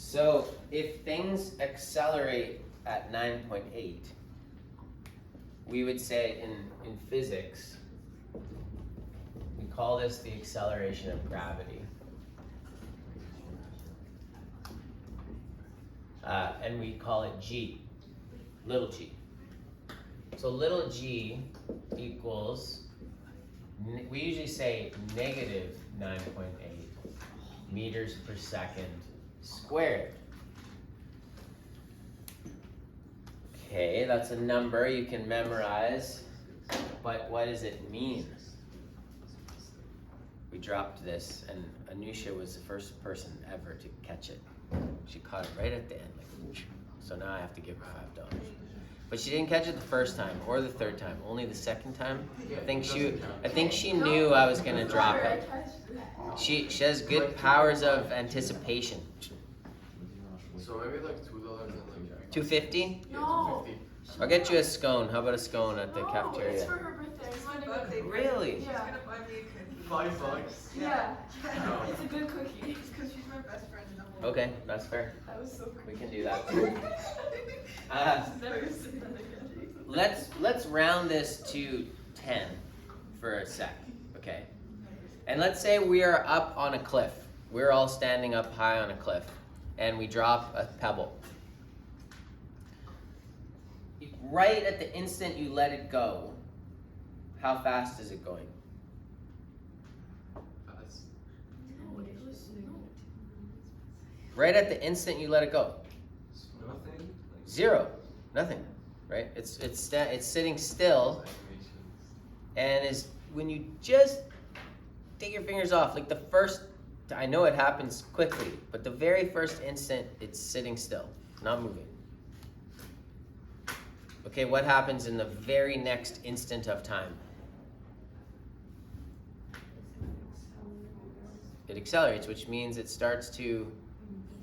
So if things accelerate at 9.8, we would say in physics, we call this the acceleration of gravity. And we call it g, little g. So little g equals, we usually say negative 9.8 meters per second squared. Okay, that's a number you can memorize, but what does it mean? We dropped this, and Anusha was the first person ever to catch it. She caught it right at the end, like, so now I have to give her $5. But she didn't catch it the first time or the third time, only the second time. I think she knew I was gonna drop it. She has good powers of anticipation. So maybe like $2 and like $2.50? No. I'll get you a scone. How about a scone at the No, cafeteria? it's for her birthday. It's not a good Really? Yeah. She's gonna buy me a cookie. $5. Yeah. No. It's a good cookie. It's because she's my best friend in the whole Okay, that's fair. That was so cool. We can do that. Never seen that again. Let's round this to 10 for a sec, okay? And let's say we are up on a cliff. We're all standing up high on a cliff, and we drop a pebble. Right at the instant you let it go, how fast is it going? Right at the instant you let it go. Nothing. Zero. Nothing. Right? It's sitting still, and is when you just take your fingers off, like the first, I know it happens quickly, but the very first instant it's sitting still, not moving. Okay, what happens in the very next instant of time? It accelerates, which means it starts to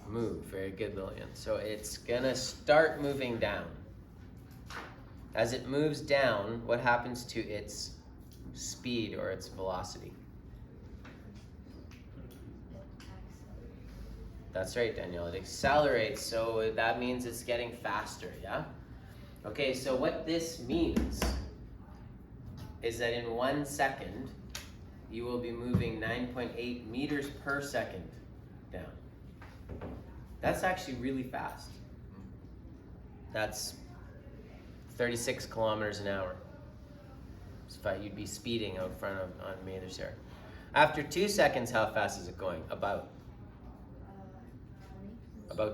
move. Very good, Lillian. So it's gonna start moving down. As it moves down, what happens to its speed or its velocity? That's right, Danielle. It accelerates, so that means it's getting faster, yeah? Okay, so what this means is that in 1 second, you will be moving 9.8 meters per second down. That's actually really fast. That's 36 kilometers an hour. So you'd be speeding out front of on me there. After 2 seconds, how fast is it going? About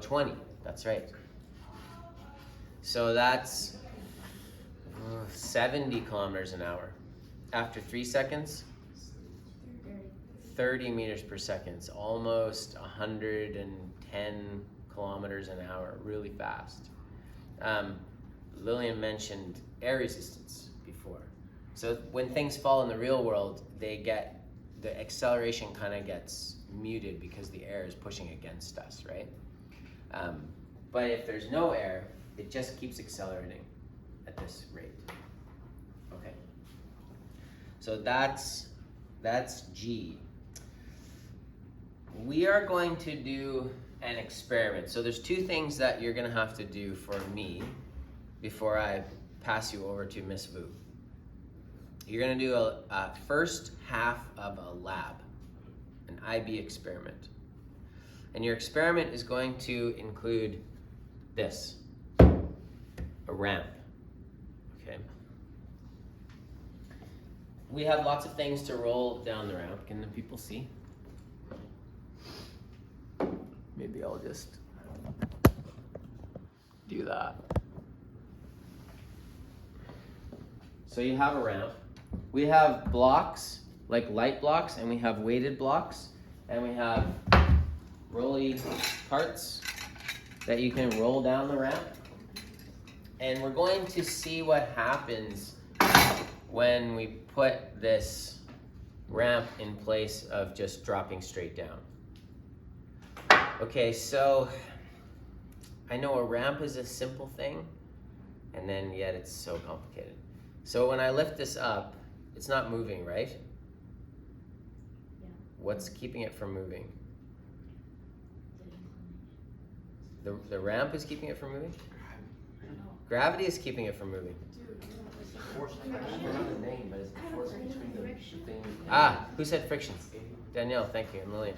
20. That's right. So that's 70 kilometers an hour. After 3 seconds, 30 meters per second. It's almost 110 kilometers an hour, really fast. Lillian mentioned air resistance before. So when things fall in the real world, the acceleration kind of gets muted because the air is pushing against us, right? But if there's no air, it just keeps accelerating at this rate. Okay. So that's G. We are going to do an experiment. So there's 2 things that you're gonna have to do for me before I pass you over to Miss Vu. You're gonna do a first half of a lab, an IB experiment. And your experiment is going to include this, a ramp, okay? We have lots of things to roll down the ramp. Can the people see? Maybe I'll just do that. So you have a ramp. We have blocks, like light blocks, and we have weighted blocks, and we have rolly carts that you can roll down the ramp. And we're going to see what happens when we put this ramp in place of just dropping straight down. Okay, so I know a ramp is a simple thing, and then yet it's so complicated. So when I lift this up, it's not moving, right? Yeah. What's keeping it from moving? The ramp is keeping it from moving? Gravity is keeping it from moving. Ah, who said friction? Danielle, thank you, and Lillian.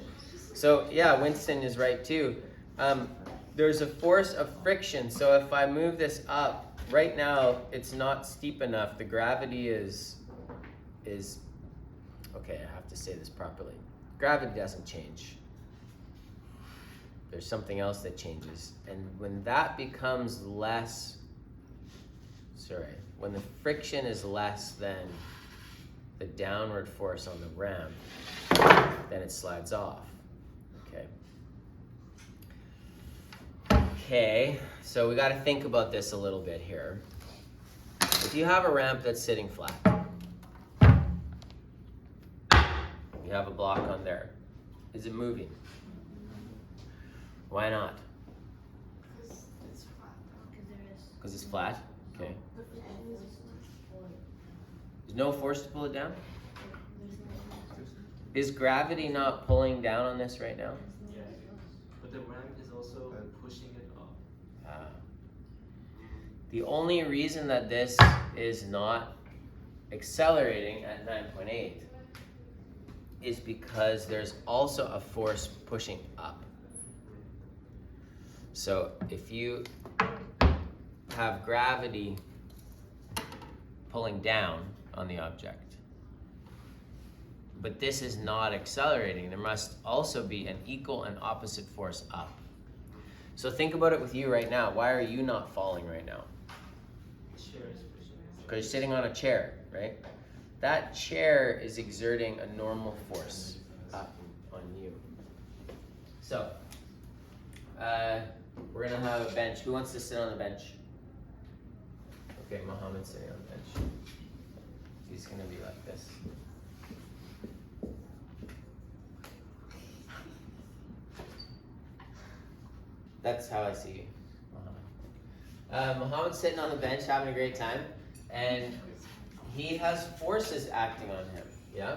So yeah, Winston is right too. There's a force of friction, so if I move this up, right now it's not steep enough. The gravity is okay, I have to say this properly. Gravity doesn't change. There's something else that changes. And when that becomes less, when the friction is less than the downward force on the ramp, then it slides off. Okay, so we got to think about this a little bit here. If you have a ramp that's sitting flat, you have a block on there. Is it moving? Why not? Because it's flat? Okay. There's no force to pull it down? Is gravity not pulling down on this right now? Yeah, but the ramp is also pushing it up. The only reason that this is not accelerating at 9.8 is because there's also a force pushing up. So if you have gravity pulling down on the object, but this is not accelerating, there must also be an equal and opposite force up. So think about it with you right now. Why are you not falling right now? Because you're sitting on a chair, right? That chair is exerting a normal force up on you. So, we're gonna have a bench. Who wants to sit on the bench? Okay, Mohammed's sitting on the bench. He's gonna be like this. That's how I see you, Mohammed. Mohammed's sitting on the bench having a great time, and he has forces acting on him, yeah?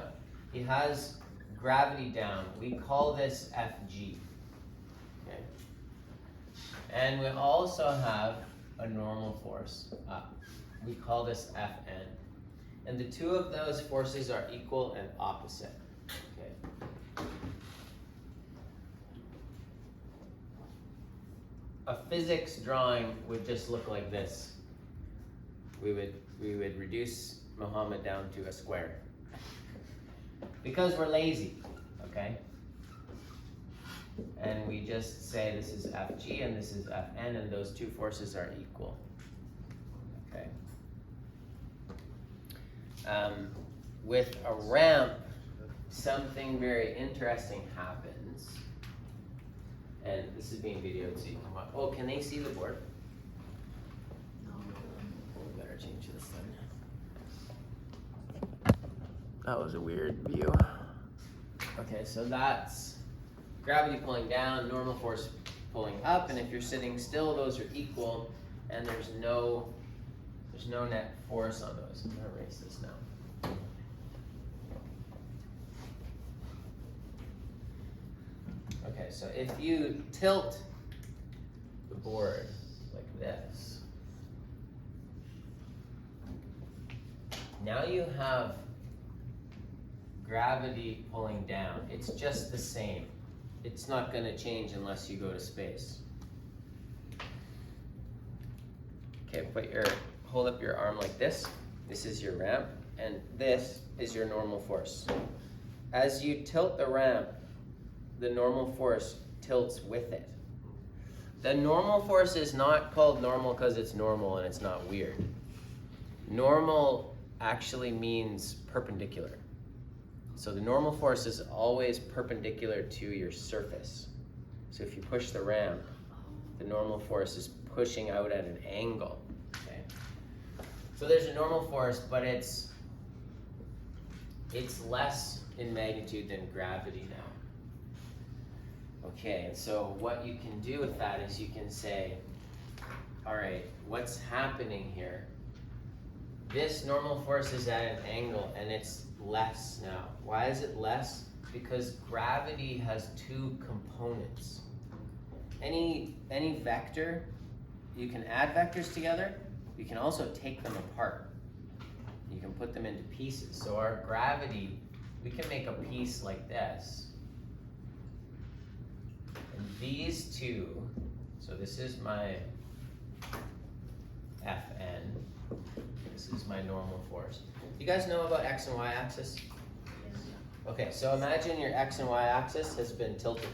He has gravity down. We call this Fg, okay? And we also have a normal force up. We call this Fn. And the two of those forces are equal and opposite, okay? A physics drawing would just look like this. We would reduce Muhammad down to a square. Because we're lazy, okay? And we just say this is Fg and this is Fn, and those two forces are equal, okay? With a ramp, something very interesting happens. And this is being videoed, so you can watch. Oh, can they see the board? No. We better change this then. That was a weird view. Okay, so that's gravity pulling down, normal force pulling up, and if you're sitting still, those are equal, and there's no net force on those. I'm gonna erase this now. Okay, so if you tilt the board like this, now you have gravity pulling down. It's just the same. It's not going to change unless you go to space. Okay, hold up your arm like this. This is your ramp, and this is your normal force. As you tilt the ramp, the normal force tilts with it. The normal force is not called normal because it's normal and it's not weird. Normal actually means perpendicular. So the normal force is always perpendicular to your surface. So if you push the ramp, the normal force is pushing out at an angle. Okay? So there's a normal force, but it's less in magnitude than gravity now. Okay, and so what you can do with that is you can say, all right, what's happening here? This normal force is at an angle and it's less now. Why is it less? Because gravity has two components. any vector, you can add vectors together. You can also take them apart. You can put them into pieces. So our gravity, we can make a piece like this. And these two, so this is my Fn. This is my normal force. You guys know about x and y axis? Okay, so imagine your x and y axis has been tilted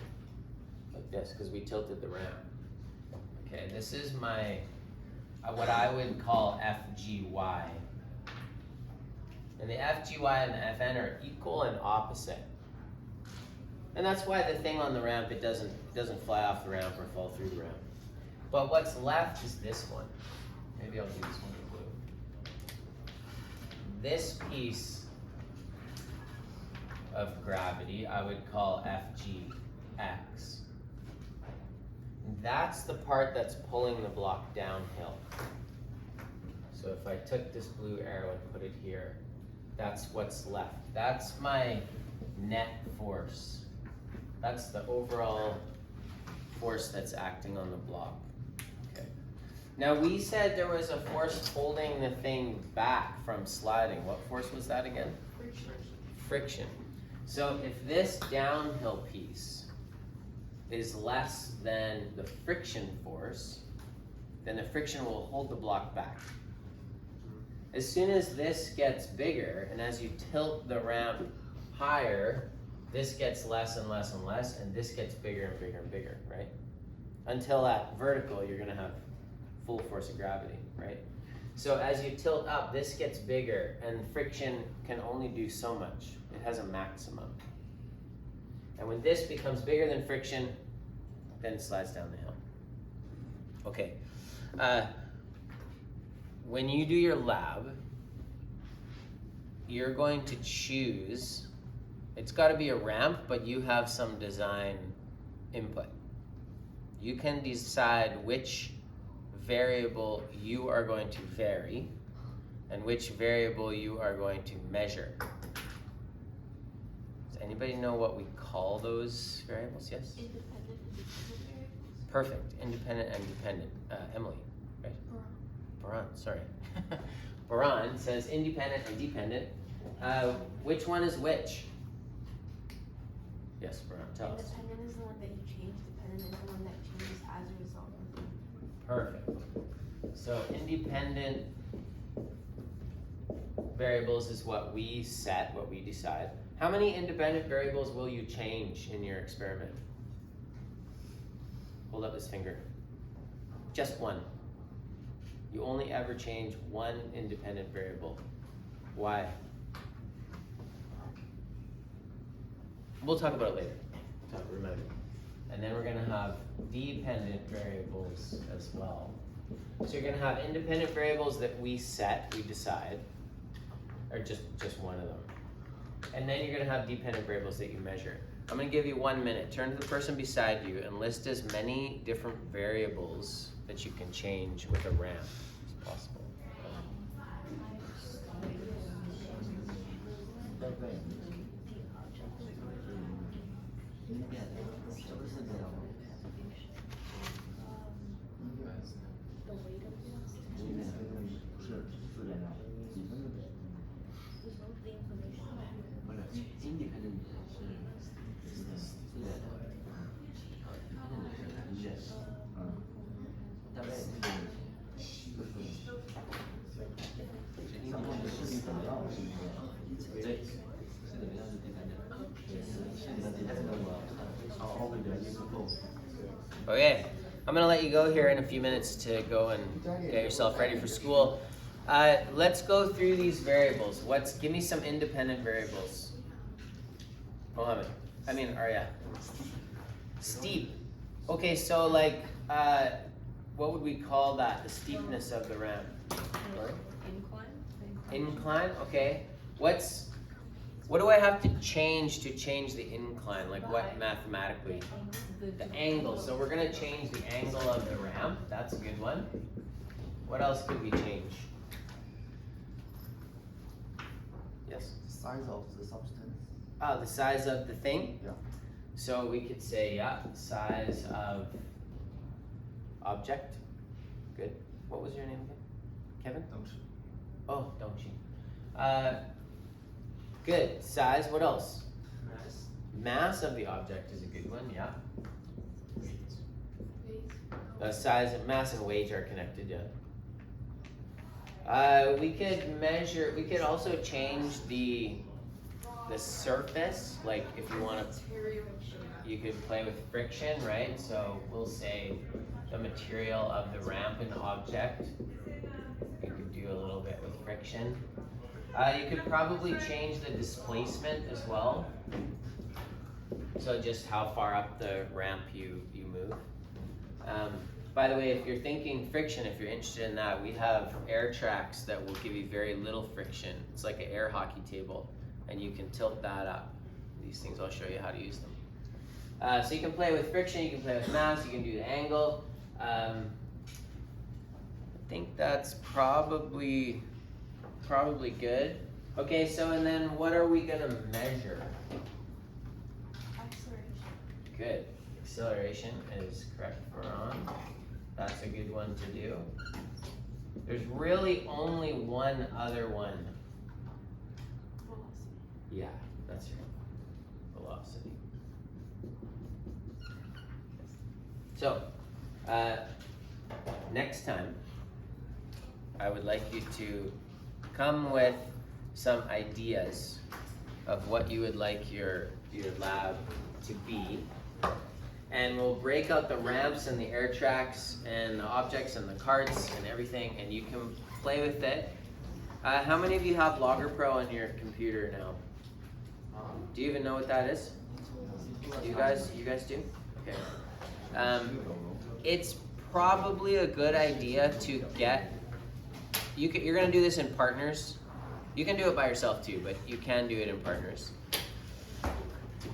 like this because we tilted the ramp. Okay, this is my what I would call FGY. And the FGY and the FN are equal and opposite. And that's why the thing on the ramp, it doesn't fly off the ramp or fall through the ramp. But what's left is this one. Maybe I'll do this one in blue. This piece of gravity I would call FGX. That's the part that's pulling the block downhill. So if I took this blue arrow and put it here, that's what's left. That's my net force. That's the overall force that's acting on the block. Okay. Now we said there was a force holding the thing back from sliding. What force was that again? Friction. Friction. So if this downhill piece is less than the friction force, then the friction will hold the block back. As soon as this gets bigger, and as you tilt the ramp higher, this gets less and less and less, and this gets bigger and bigger and bigger, right? Until at vertical, you're gonna have full force of gravity, right? So as you tilt up, this gets bigger, and friction can only do so much. It has a maximum. And when this becomes bigger than friction, then it slides down the hill. Okay. When you do your lab, you're going to choose, it's got to be a ramp, but you have some design input. You can decide which variable you are going to vary and which variable you are going to measure. Does anybody know what we call those variables? Yes? Independent variables. Perfect. Independent and dependent. Emily, right? Baran, sorry. Baran says independent and dependent. Which one is which? Yes, Baran, tell us. Independent is the one that you change, dependent is the one that changes as a result of it. Perfect. So independent variables is what we set, what we decide. How many independent variables will you change in your experiment? Hold up his finger. Just one. You only ever change one independent variable. Why? We'll talk about it later. Remember. And then we're gonna have dependent variables as well. So you're gonna have independent variables that we set, we decide, or just one of them. And then you're gonna have dependent variables that you measure. I'm gonna give you 1 minute. Turn to the person beside you and list as many different variables that you can change with a ramp as possible. Okay, I'm gonna let you go here in a few minutes to go and get yourself ready for school. Let's go through these variables. Give me some independent variables. Mohammed, Arya. Steep. Okay, so like, what would we call that? The steepness of the ramp? Incline, okay. What do I have to change the incline? Like what mathematically? The angle. So we're gonna change the angle of the ramp. That's a good one. What else could we change? Yes? Size of the substance. The size of the thing? Yeah. So we could say, yeah, the size of object. Good. What was your name again? Kevin? Oh, don't you? Good. Size, what else? Mass. Mass of the object is a good one, yeah. Size and mass and weight are connected, yeah. We could also change the surface, like if you want to, you could play with friction, right? So we'll say the material of the rampant object. You could do a little bit with friction. You could probably change the displacement as well. So just how far up the ramp you move. By the way, if you're thinking friction, if you're interested in that, we have air tracks that will give you very little friction. It's like an air hockey table, and you can tilt that up. These things, I'll show you how to use them. So you can play with friction, you can play with mass, you can do the angle. I think that's probably good. Okay, so and then what are we gonna measure? Acceleration. Good. Acceleration is correct for on. That's a good one to do. There's really only one other one. Velocity. Yeah, that's right. Velocity. So, next time, I would like you to come with some ideas of what you would like your lab to be. And we'll break out the ramps and the air tracks and the objects and the carts and everything, and you can play with it. How many of you have Logger Pro on your computer now? Do you even know what that is? You guys do? Okay. It's probably a good idea to get, you're gonna do this in partners. You can do it by yourself too, but you can do it in partners.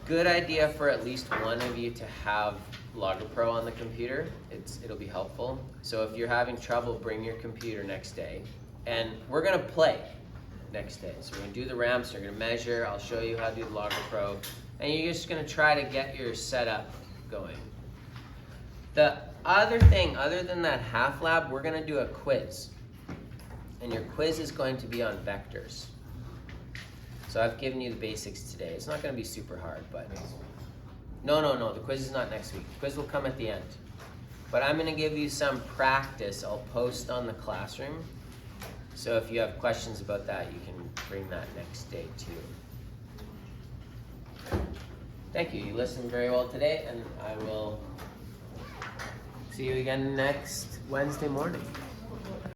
Good idea for at least one of you to have Logger Pro on the computer. It'll be helpful. So if you're having trouble, bring your computer next day. And we're gonna play next day. So we're gonna do the ramps, we're gonna measure, I'll show you how to do the Logger Pro, and you're just gonna try to get your setup going. The other thing, other than that half lab, we're gonna do a quiz. And your quiz is going to be on vectors. So I've given you the basics today. It's not going to be super hard, but no, the quiz is not next week. The quiz will come at the end. But I'm going to give you some practice. I'll post on the classroom. So if you have questions about that, you can bring that next day too. Thank you. You listened very well today, and I will see you again next Wednesday morning.